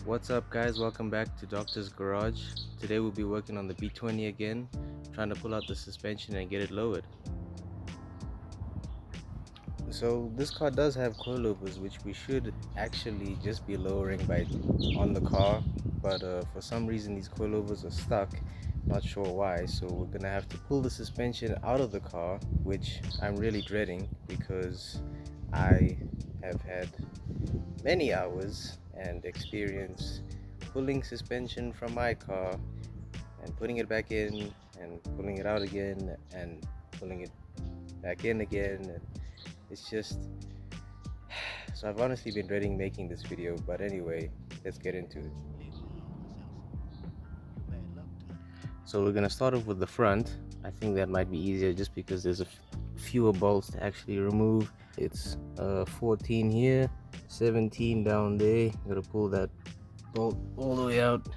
What's up guys, welcome back to Doctor's Garage. Today we'll be working on the B20 again, trying to pull out the suspension and get it lowered. So this car does have coilovers, which we should actually just be lowering on the car, but for some reason these coilovers are stuck, not sure why. So we're gonna have to pull the suspension out of the car, which I'm really dreading because I have had many hours and experience pulling suspension from my car and putting it back in and pulling it out again and pulling it back in again, and it's just so I've honestly been dreading making this video, but anyway, let's get into it. So we're gonna start off with the front. I think that might be easier just because there's fewer bolts to actually remove. It's 14 here, 17 down there. Gotta pull that bolt all the way out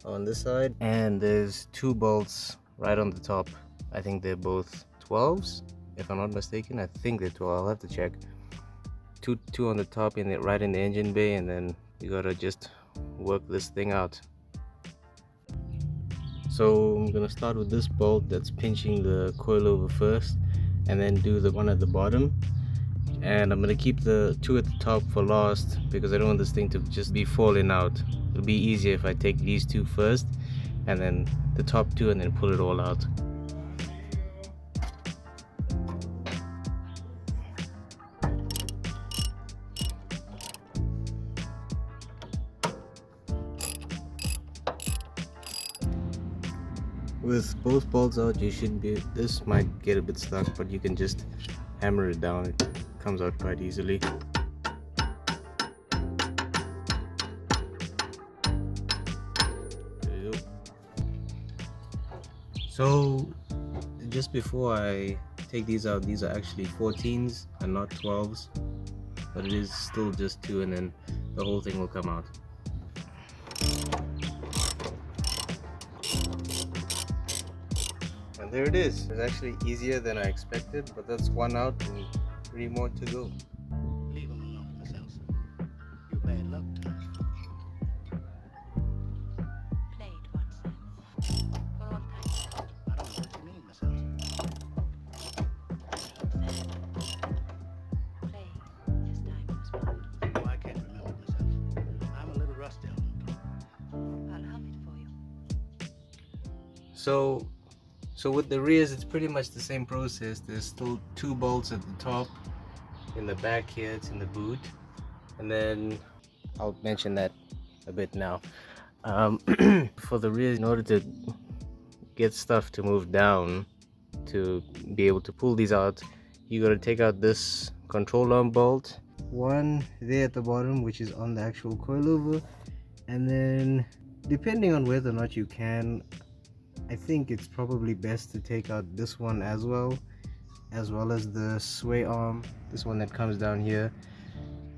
on this side, and there's 2 bolts right on the top. I think they're both 12s if I'm not mistaken. I think they're 12. I'll have to check. Two on the top and right in the engine bay, and then you gotta just work this thing out. So I'm gonna start with this bolt that's pinching the coilover first, and then do the one at the bottom, and I'm gonna keep the 2 at the top for last because I don't want this thing to just be falling out. It'll be easier if I take these 2 first and then the top 2 and then pull it all out. With both bolts out, you should be, this might get a bit stuck, but you can just hammer it down. It comes out quite easily. There you go. So just before I take these out, these are actually 14s and not 12s, but it is still just 2, and then the whole thing will come out. And there it is. It's actually easier than I expected, but that's 1 out and 3 more to go. Leave him alone, Miss Elsa. You bad luck. Play it once then. For all time. I don't know what you mean, Miss Elsa. Play as time goes by. Oh, I can't remember, Miss Elsa. I'm a little rusty on the I'll hum it for you. So with the rears, it's pretty much the same process. There's still 2 bolts at the top. In the back here, it's in the boot, and then I'll mention that a bit now. For the rear, in order to get stuff to move down, to be able to pull these out, you got to take out this control arm bolt, one there at the bottom, which is on the actual coilover, and then depending on whether or not you can, I think it's probably best to take out this one as well as the sway arm, this one that comes down here.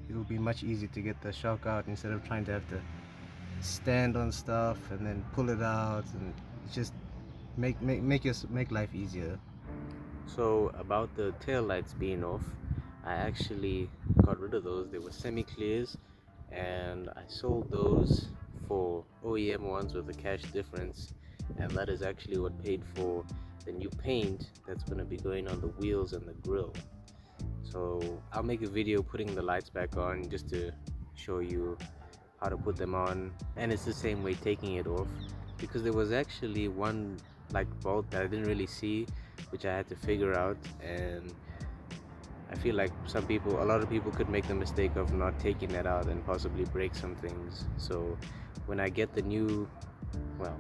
It will be much easier to get the shock out instead of trying to have to stand on stuff and then pull it out, and just make life easier. So about the tail lights being off, I actually got rid of those. They were semi-clears, and I sold those for OEM ones with a cash difference, and that is actually what paid for the new paint that's going to be going on the wheels and the grille. So I'll make a video putting the lights back on just to show you how to put them on, and it's the same way taking it off, because there was actually one like bolt that I didn't really see, which I had to figure out, and I feel like a lot of people could make the mistake of not taking that out and possibly break some things. So when I get the new, well,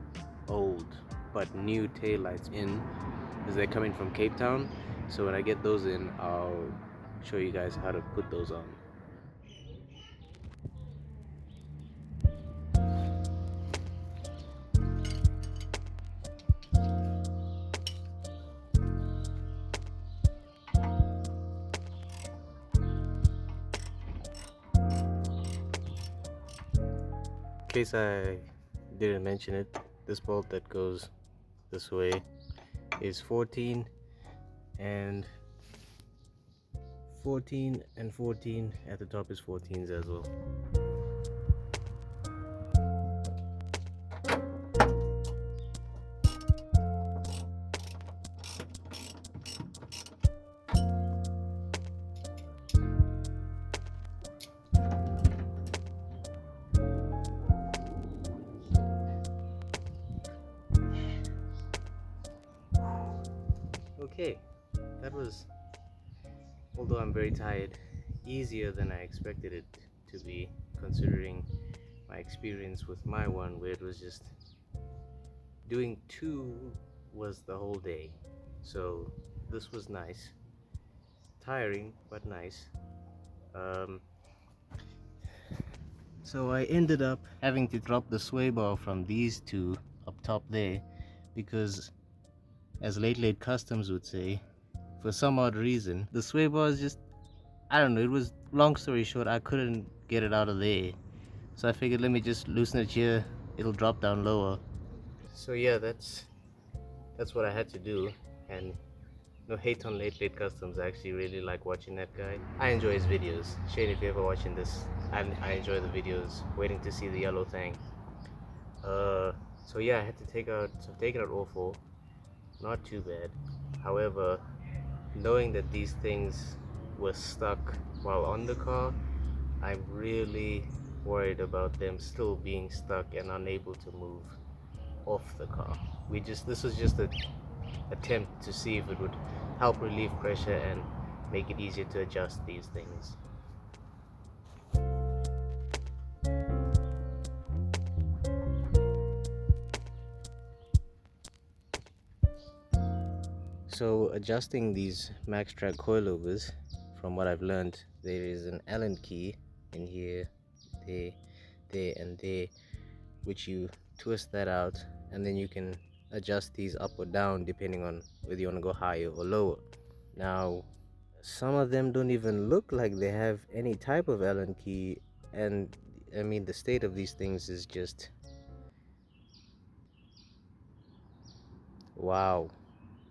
old but new tail lights in, because they're coming from Cape Town, so when I get those in, I'll show you guys how to put those on. case I didn't mention it, this bolt that goes this way is 14 and 14 and 14. At the top is 14s as well. Okay, that was, although I'm very tired, easier than I expected it to be, considering my experience with my one, where it was just doing 2 was the whole day. So this was nice, tiring but nice. So I ended up having to drop the sway bar from these 2 up top there, because as late customs would say, for some odd reason the sway bar is just, I don't know, it was, long story short, I couldn't get it out of there. So I figured, let me just loosen it here, it'll drop down lower. So yeah, that's what I had to do. And no hate on late customs, I actually really like watching that guy. I enjoy his videos. Shane, if you're ever watching this, I enjoy the videos, waiting to see the yellow thing. So yeah, I had to take out, so I've taken out all 4, not too bad. However, knowing that these things were stuck while on the car, I'm really worried about them still being stuck and unable to move off the car. This was just an attempt to see if it would help relieve pressure and make it easier to adjust these things. So adjusting these max track coilovers, from what I've learned, there is an Allen key in here, there and there, which you twist that out, and then you can adjust these up or down depending on whether you want to go higher or lower. Now, some of them don't even look like they have any type of Allen key, and I mean, the state of these things is just wow.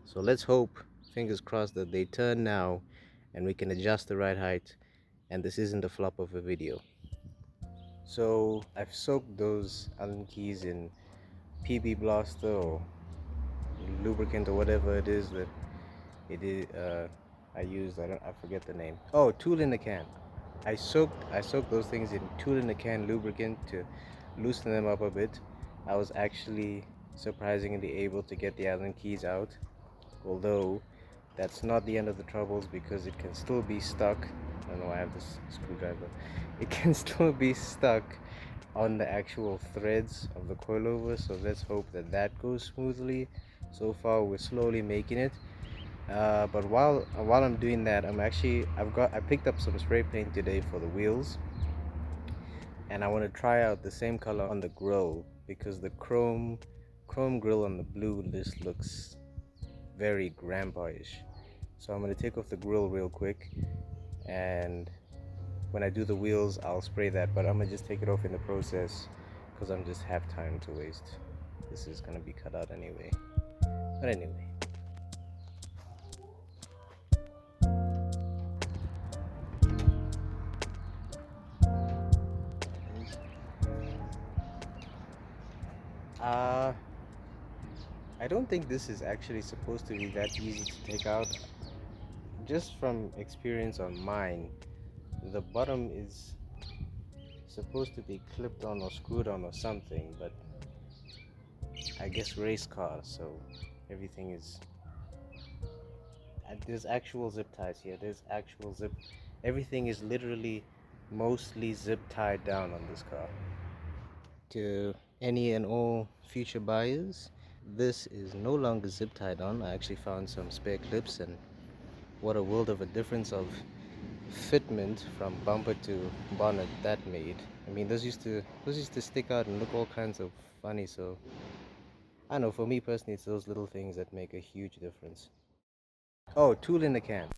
So let's hope, fingers crossed, that they turn now and we can adjust the right height and this isn't a flop of a video. So I've soaked those Allen keys in PB Blaster or lubricant or whatever it is that it is. I used, I forget the name. Oh, tool in the can. I soaked those things in tool in the can lubricant to loosen them up a bit. I was actually surprisingly able to get the Allen keys out, although that's not the end of the troubles, because it can still be stuck. I don't know, I have this screwdriver. It can still be stuck on the actual threads of the coilover, so let's hope that that goes smoothly. So far we're slowly making it. But while I'm doing that, I picked up some spray paint today for the wheels, and I want to try out the same color on the grill, because the chrome grill on the blue list looks very grandpa-ish. So I'm going to take off the grill real quick, and when I do the wheels I'll spray that, but I'm going to just take it off in the process because I'm just have time to waste. This is going to be cut out anyway. But anyway, I don't think this is actually supposed to be that easy to take out. Just from experience on mine, the bottom is supposed to be clipped on or screwed on or something, but I guess race car, so everything is, there's actual zip ties here, everything is literally mostly zip tied down on this car. To any and all future buyers, this is no longer zip tied on. I actually found some spare clips, and what a world of a difference of fitment from bumper to bonnet that made. I mean, those used to stick out and look all kinds of funny, so I don't know, for me personally, it's those little things that make a huge difference. Oh, tool in the can.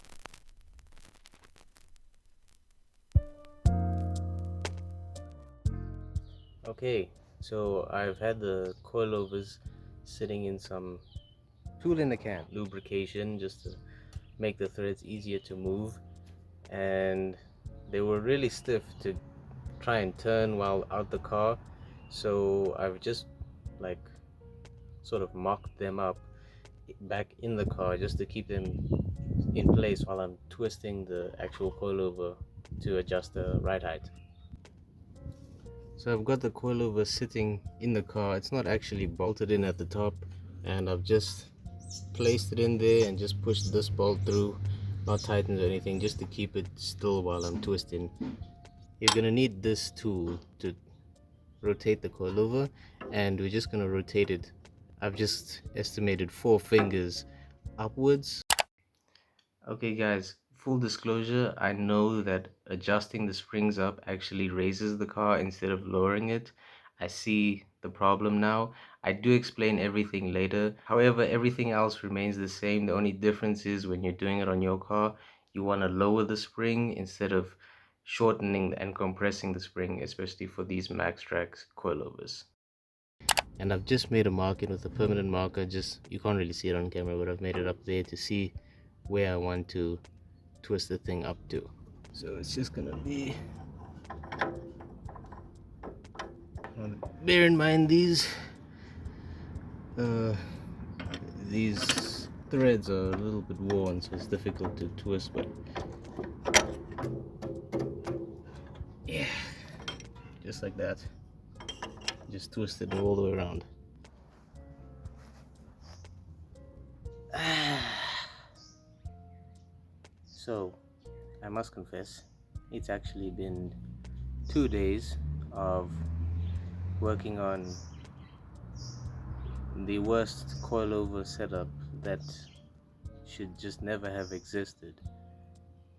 Okay, so I've had the coilovers sitting in some tool in the can lubrication just to make the threads easier to move, and they were really stiff to try and turn while out the car, so I've just like sort of mocked them up back in the car just to keep them in place while I'm twisting the actual coilover to adjust the ride height. So I've got the coilover sitting in the car. It's not actually bolted in at the top, and I've just placed it in there and just pushed this bolt through, not tightened or anything, just to keep it still while I'm twisting. You're gonna need this tool to rotate the coilover, and we're just gonna rotate it. I've just estimated 4 fingers upwards. Okay guys, full disclosure, I know that adjusting the springs up actually raises the car instead of lowering it. I see the problem now. I do explain everything later. However, everything else remains the same. The only difference is when you're doing it on your car, you want to lower the spring instead of shortening and compressing the spring, especially for these Maxtrax coilovers. And I've just made a marking with a permanent marker. Just, you can't really see it on camera, but I've made it up there to see where I want to twist the thing up to. So it's just gonna be, bear in mind these threads are a little bit worn, so it's difficult to twist, but yeah, just like that, just twist it all the way around. So I must confess, it's actually been 2 days of working on the worst coilover setup that should just never have existed,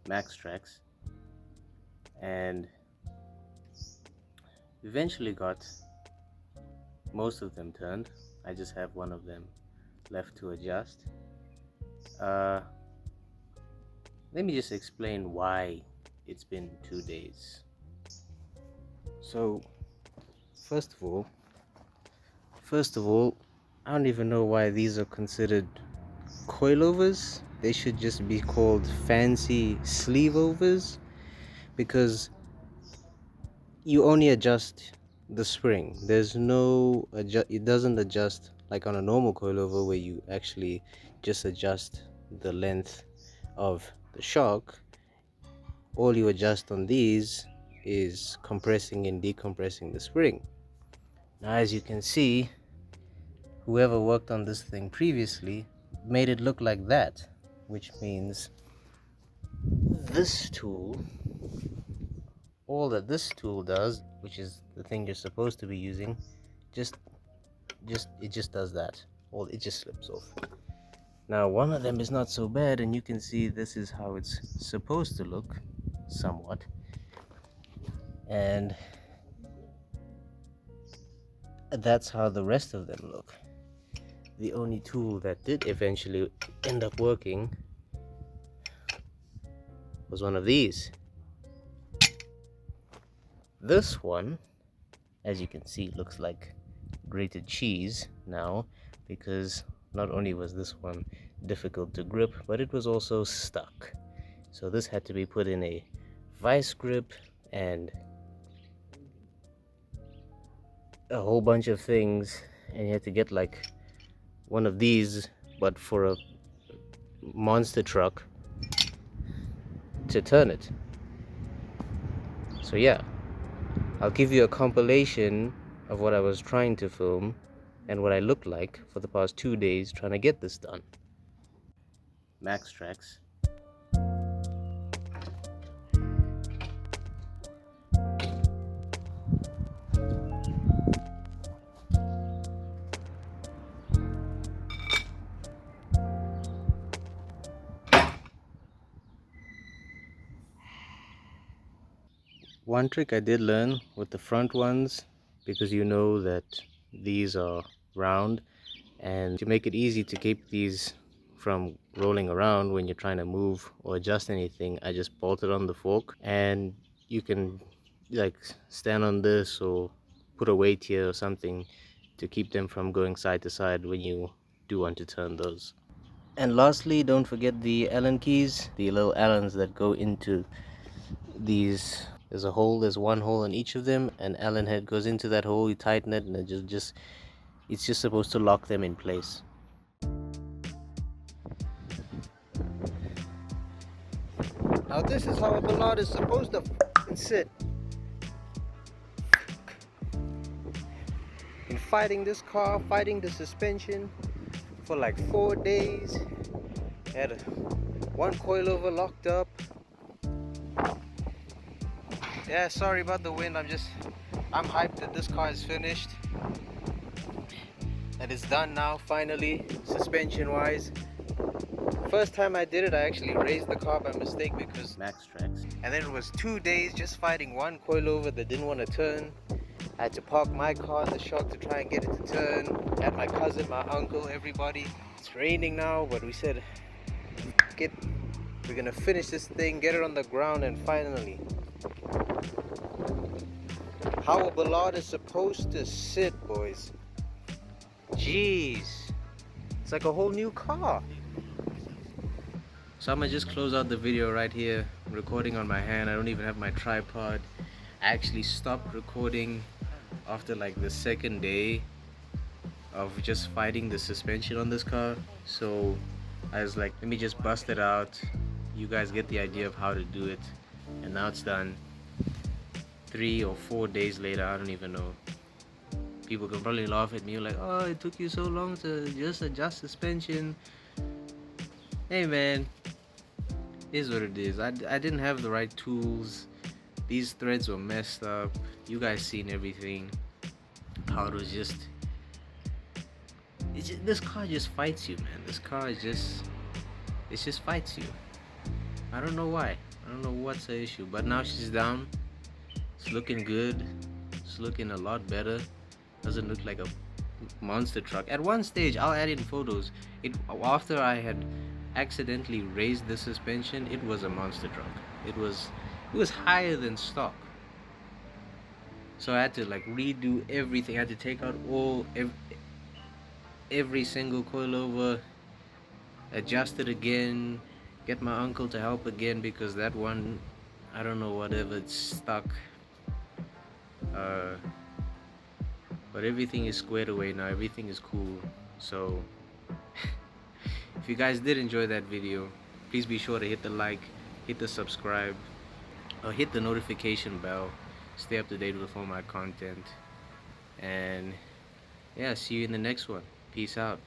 Maxtrax, and eventually got most of them turned. I just have one of them left to adjust. Let me just explain why it's been 2 days. So first of all, I don't even know why these are considered coilovers. They should just be called fancy sleeveovers, because you only adjust the spring. There's no it doesn't adjust like on a normal coilover where you actually just adjust the length of the shock. All you adjust on these is compressing and decompressing the spring. Now, as you can see, whoever worked on this thing previously made it look like that, which means this tool, all that this tool does, which is the thing you're supposed to be using, it just does that. It just slips off. Now, one of them is not so bad, and you can see this is how it's supposed to look, somewhat. And that's how the rest of them look. The only tool that did eventually end up working was one of these. This one, as you can see, looks like grated cheese now, because not only was this one difficult to grip, but it was also stuck. So this had to be put in a vice grip and a whole bunch of things, and you had to get like one of these, but for a monster truck, to turn it. So yeah, I'll give you a compilation of what I was trying to film and what I looked like for the past 2 days trying to get this done. Maxtrax. One trick I did learn with the front ones, because you know that these are round, and to make it easy to keep these from rolling around when you're trying to move or adjust anything, I just bolted on the fork, and you can like stand on this or put a weight here or something to keep them from going side to side when you do want to turn those. And lastly, don't forget the Allen keys, the little Allens that go into these. There's one hole in each of them, and Allen head goes into that hole. You tighten it, and it's just supposed to lock them in place. Now this is how a ballade is supposed to sit. In fighting this car, fighting the suspension for like 4 days. Had one coilover locked up. Yeah, sorry about the wind. I'm hyped that this car is finished. That it's done now, finally, suspension wise. First time I did it, I actually raised the car by mistake because max tracks. And then it was 2 days just fighting one coilover that didn't want to turn. I had to park my car in the shop to try and get it to turn. Had my cousin, my uncle, everybody. It's raining now, but we said, we're gonna finish this thing, get it on the ground, and finally. How a ballade is supposed to sit, boys. Jeez. It's like a whole new car. So I'm gonna just close out the video right here. I'm recording on my hand. I don't even have my tripod. I actually stopped recording after like the second day of just fighting the suspension on this car. So I was like, let me just bust it out. You guys get the idea of how to do it. And now it's done. 3 or 4 days later, I don't even know. People can probably laugh at me like, oh, it took you so long to just adjust suspension. Hey man, it is what it is. I didn't have the right tools. These threads were messed up. You guys seen everything. How it was just this car just fights you, man. This car is just fights you. I don't know why. I don't know what's the issue. But now she's down. It's looking good. It's looking a lot better. Doesn't look like a monster truck. At one stage, I'll add in photos. After I had accidentally raised the suspension, it was a monster truck. It was higher than stock. So I had to like redo everything. I had to take out every single coilover, adjust it again, get my uncle to help again because that one, I don't know, whatever, it's stuck. But everything is squared away now. Everything is cool. So if you guys did enjoy that video, please be sure to hit the like, hit the subscribe, or hit the notification bell. Stay up to date with all my content. And yeah, see you in the next one. Peace out.